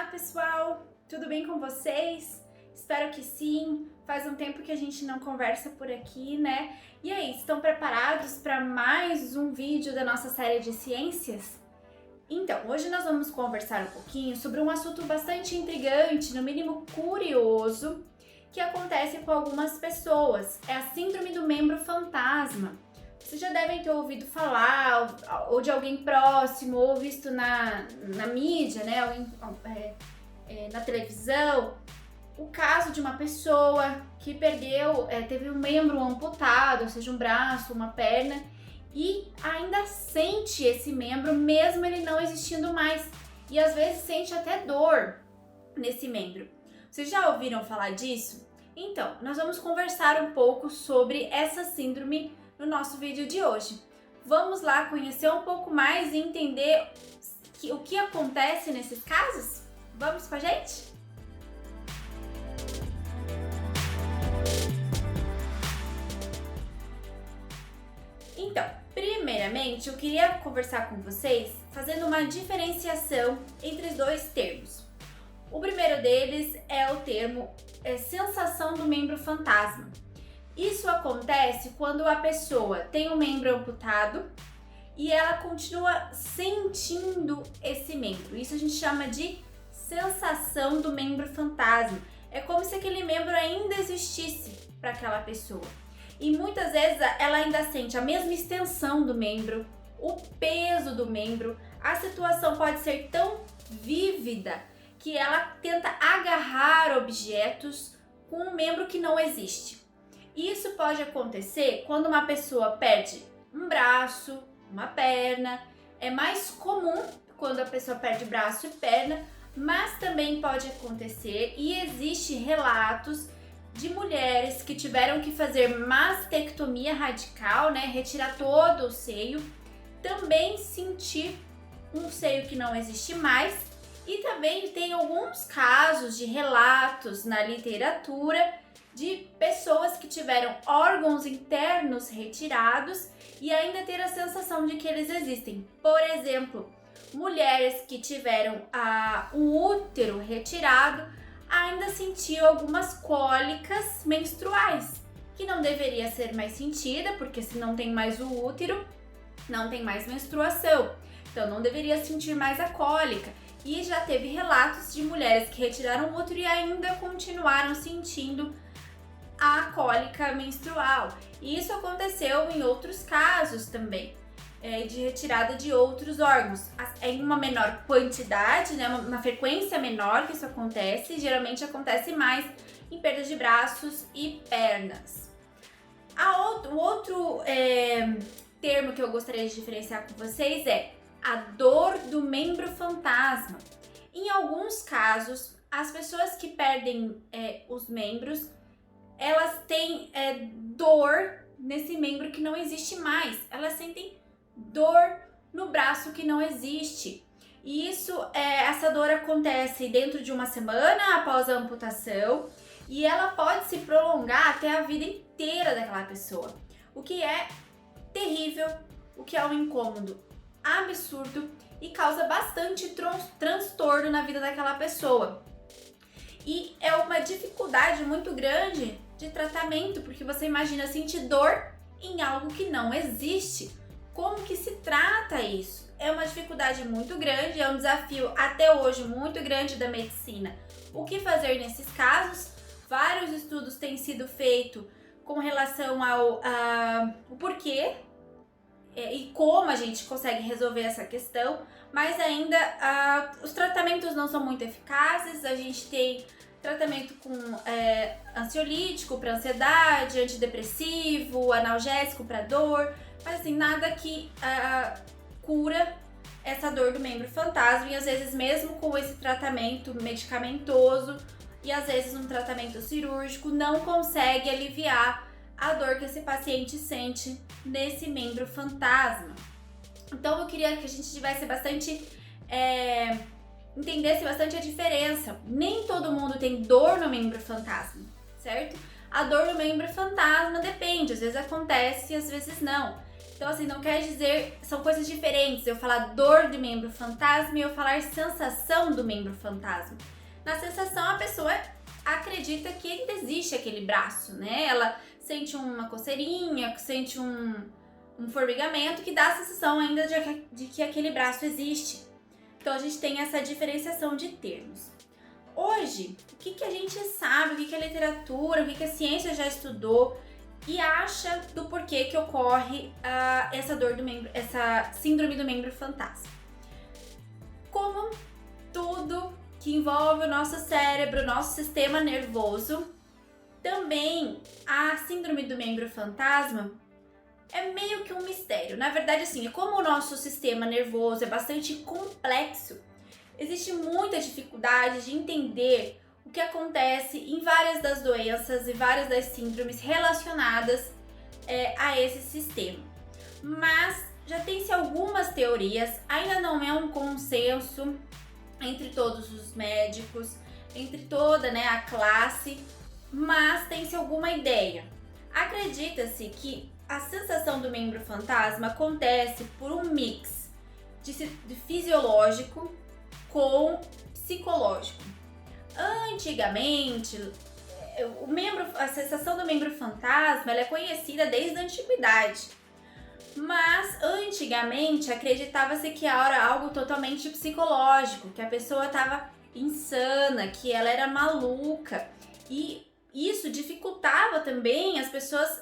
pessoal, tudo bem com vocês? Espero que sim. Faz um tempo que a gente não conversa por aqui, né? E aí, estão preparados para mais um vídeo da nossa série de ciências? Então, hoje nós vamos conversar um pouquinho sobre um assunto bastante intrigante, no mínimo curioso, que acontece com algumas pessoas. É a síndrome do membro fantasma. Vocês já devem ter ouvido falar, ou de alguém próximo, ou visto na mídia, né? Na televisão, o caso de uma pessoa que teve um membro amputado, ou seja, um braço, uma perna, e ainda sente esse membro mesmo ele não existindo mais. E às vezes sente até dor nesse membro. Vocês já ouviram falar disso? Então, nós vamos conversar um pouco sobre essa síndrome no nosso vídeo de hoje. Vamos lá conhecer um pouco mais e entender o que acontece nesses casos? Vamos com a gente? Então, primeiramente, eu queria conversar com vocês fazendo uma diferenciação entre os dois termos. O primeiro deles é o termo sensação do membro fantasma. Isso acontece quando a pessoa tem um membro amputado e ela continua sentindo esse membro. Isso a gente chama de sensação do membro fantasma. É como se aquele membro ainda existisse para aquela pessoa. E muitas vezes ela ainda sente a mesma extensão do membro, o peso do membro. A situação pode ser tão vívida que ela tenta agarrar objetos com um membro que não existe. Isso pode acontecer quando uma pessoa perde um braço, uma perna. É mais comum quando a pessoa perde braço e perna, mas também pode acontecer e existe relatos de mulheres que tiveram que fazer mastectomia radical, né, retirar todo o seio, também sentir um seio que não existe mais. E também tem alguns casos de relatos na literatura de pessoas que tiveram órgãos internos retirados e ainda ter a sensação de que eles existem. Por exemplo, mulheres que tiveram o útero retirado ainda sentiam algumas cólicas menstruais, que não deveria ser mais sentida, porque se não tem mais o útero, não tem mais menstruação. Então não deveria sentir mais a cólica. E já teve relatos de mulheres que retiraram o útero e ainda continuaram sentindo a cólica menstrual. E isso aconteceu em outros casos também, de retirada de outros órgãos. Em uma menor quantidade, né, uma frequência menor que isso acontece, geralmente acontece mais em perda de braços e pernas. O outro termo que eu gostaria de diferenciar com vocês é a dor do membro fantasma. Em alguns casos, as pessoas que perdem os membros, elas têm dor nesse membro que não existe mais. Elas sentem dor no braço que não existe. E essa dor acontece dentro de uma semana após a amputação e ela pode se prolongar até a vida inteira daquela pessoa. O que é terrível, o que é um incômodo absurdo e causa bastante transtorno na vida daquela pessoa. E é uma dificuldade muito grande de tratamento, porque você imagina sentir dor em algo que não existe. Como que se trata isso? É uma dificuldade muito grande, é um desafio até hoje muito grande da medicina. O que fazer nesses casos? Vários estudos têm sido feitos com relação ao porquê e como a gente consegue resolver essa questão, mas ainda os tratamentos não são muito eficazes. A gente tem tratamento com ansiolítico para ansiedade, antidepressivo, analgésico para dor, mas assim, nada que cura essa dor do membro fantasma. E às vezes mesmo com esse tratamento medicamentoso e às vezes um tratamento cirúrgico não consegue aliviar a dor que esse paciente sente nesse membro fantasma. Então eu queria que a gente tivesse entendesse bastante a diferença. Nem todo mundo tem dor no membro fantasma, certo? A dor no membro fantasma depende, às vezes acontece e às vezes não. Então, assim, não quer dizer, são coisas diferentes eu falar dor do membro fantasma e eu falar sensação do membro fantasma. Na sensação, a pessoa acredita que ainda existe aquele braço, né? Ela sente uma coceirinha, sente um formigamento que dá a sensação ainda de que aquele braço existe. Então, a gente tem essa diferenciação de termos. Hoje, o que a gente sabe, o que a literatura, o que a ciência já estudou e acha do porquê que ocorre essa dor do membro, essa síndrome do membro fantasma. Como tudo que envolve o nosso cérebro, nosso sistema nervoso, também a síndrome do membro fantasma é meio que um mistério. Na verdade, assim, como o nosso sistema nervoso é bastante complexo, existe muita dificuldade de entender o que acontece em várias das doenças e várias das síndromes relacionadas a esse sistema. Mas já tem-se algumas teorias, ainda não é um consenso entre todos os médicos, entre toda a classe, mas tem-se alguma ideia. Acredita-se que a sensação do membro fantasma acontece por um mix de fisiológico com psicológico. Antigamente, a sensação do membro fantasma ela é conhecida desde a antiguidade, mas antigamente acreditava-se que era algo totalmente psicológico, que a pessoa estava insana, que ela era maluca, e isso dificultava também as pessoas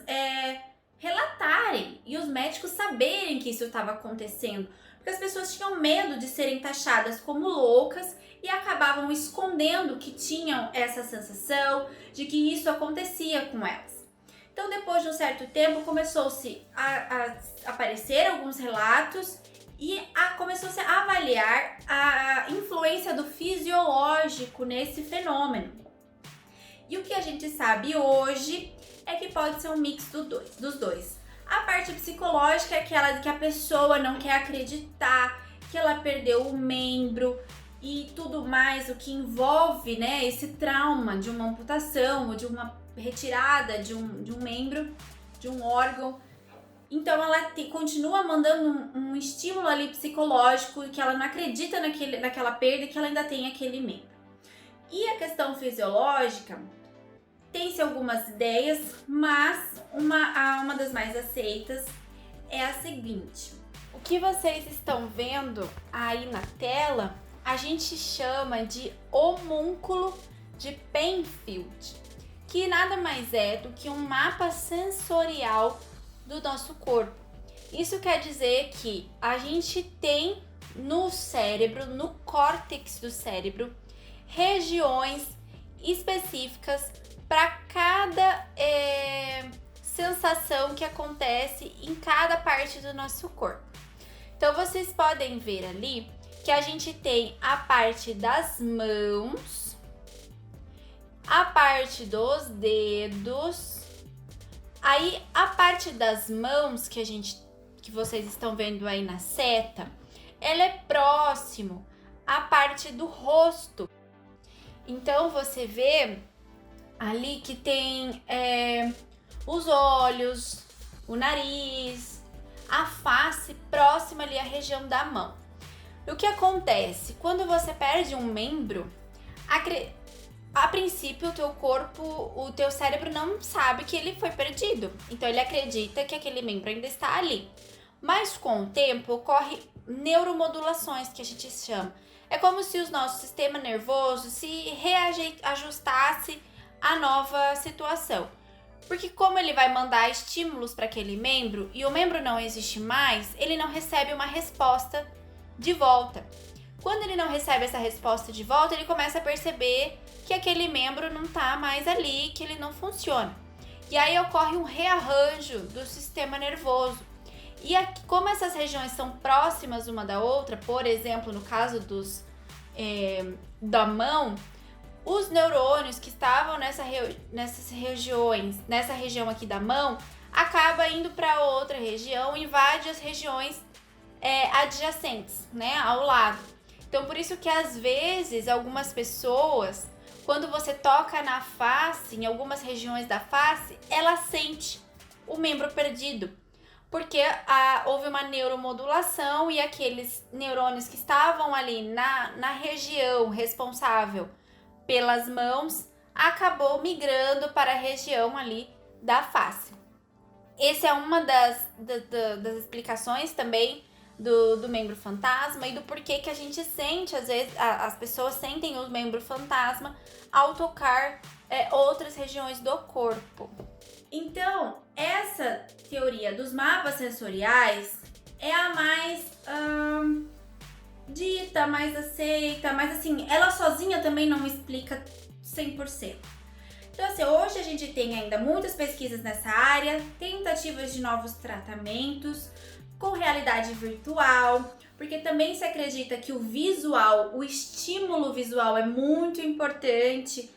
relatarem e os médicos saberem que isso estava acontecendo, porque as pessoas tinham medo de serem taxadas como loucas e acabavam escondendo que tinham essa sensação de que isso acontecia com elas. Então, depois de um certo tempo, começou-se a aparecer alguns relatos e começou-se a avaliar a influência do fisiológico nesse fenômeno. E o que a gente sabe hoje é que pode ser um mix dos dois. A parte psicológica é aquela de que a pessoa não quer acreditar que ela perdeu o membro e tudo mais, o que envolve esse trauma de uma amputação ou de uma retirada de um membro, de um órgão. Então ela continua mandando um estímulo ali psicológico que ela não acredita naquela perda e que ela ainda tem aquele membro. E a questão fisiológica, tem-se algumas ideias, mas uma das mais aceitas é a seguinte. O que vocês estão vendo aí na tela, a gente chama de homúnculo de Penfield, que nada mais é do que um mapa sensorial do nosso corpo. Isso quer dizer que a gente tem no cérebro, no córtex do cérebro, regiões específicas para cada sensação que acontece em cada parte do nosso corpo. Então, vocês podem ver ali que a gente tem a parte das mãos, a parte dos dedos, aí a parte das mãos que vocês estão vendo aí na seta, ela é próximo à parte do rosto. Então, você vê ali que tem os olhos, o nariz, a face próxima ali à região da mão. E o que acontece? Quando você perde um membro, a princípio o teu cérebro não sabe que ele foi perdido. Então ele acredita que aquele membro ainda está ali. Mas com o tempo ocorre neuromodulações, que a gente chama. É como se o nosso sistema nervoso se reajustasse à nova situação. Porque como ele vai mandar estímulos para aquele membro e o membro não existe mais, ele não recebe uma resposta de volta. Quando ele não recebe essa resposta de volta, ele começa a perceber que aquele membro não está mais ali, que ele não funciona. E aí ocorre um rearranjo do sistema nervoso. E aqui, como essas regiões são próximas uma da outra, por exemplo, no caso da mão, os neurônios que estavam nessas regiões, nessa região aqui da mão, acaba indo para outra região, invade as regiões adjacentes, ao lado. Então, por isso que às vezes algumas pessoas, quando você toca na face, em algumas regiões da face, ela sente o membro perdido. porque houve uma neuromodulação e aqueles neurônios que estavam ali na região responsável pelas mãos acabou migrando para a região ali da face. Essa é uma das explicações também do membro fantasma e do porquê que a gente sente, às vezes, as pessoas sentem o membro fantasma ao tocar outras regiões do corpo. Então, essa teoria dos mapas sensoriais é a mais dita, mais aceita, mas assim, ela sozinha também não explica 100%. Então, assim, hoje a gente tem ainda muitas pesquisas nessa área, tentativas de novos tratamentos com realidade virtual, porque também se acredita que o visual, o estímulo visual é muito importante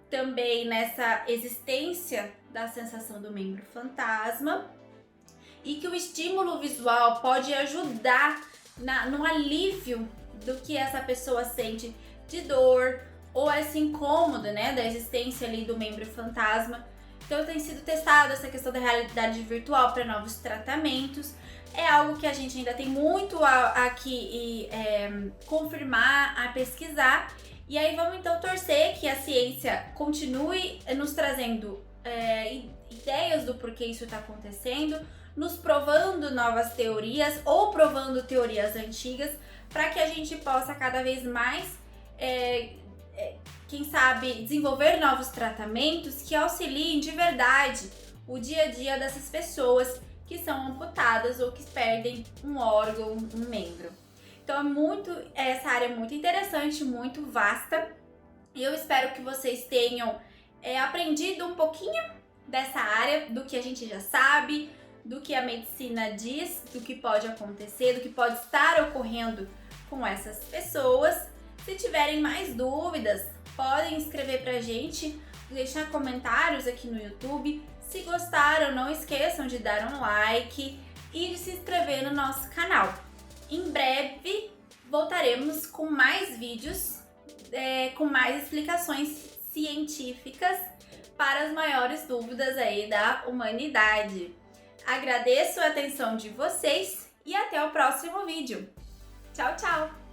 também nessa existência da sensação do membro fantasma e que o estímulo visual pode ajudar no alívio do que essa pessoa sente de dor ou esse incômodo, né, da existência ali do membro fantasma. Então tem sido testada essa questão da realidade virtual para novos tratamentos. É algo que a gente ainda tem muito aqui confirmar, a pesquisar. E aí vamos então torcer que a ciência continue nos trazendo ideias do porquê isso está acontecendo, nos provando novas teorias ou provando teorias antigas, para que a gente possa cada vez mais, quem sabe, desenvolver novos tratamentos que auxiliem de verdade o dia a dia dessas pessoas que são amputadas ou que perdem um órgão, um membro. Então essa área é muito interessante, muito vasta, e eu espero que vocês tenham aprendido um pouquinho dessa área, do que a gente já sabe, do que a medicina diz, do que pode acontecer, do que pode estar ocorrendo com essas pessoas. Se tiverem mais dúvidas, podem escrever pra gente, deixar comentários aqui no YouTube. Se gostaram, não esqueçam de dar um like e de se inscrever no nosso canal. Em breve voltaremos com mais vídeos, com mais explicações científicas para as maiores dúvidas aí da humanidade. Agradeço a atenção de vocês e até o próximo vídeo. Tchau, tchau!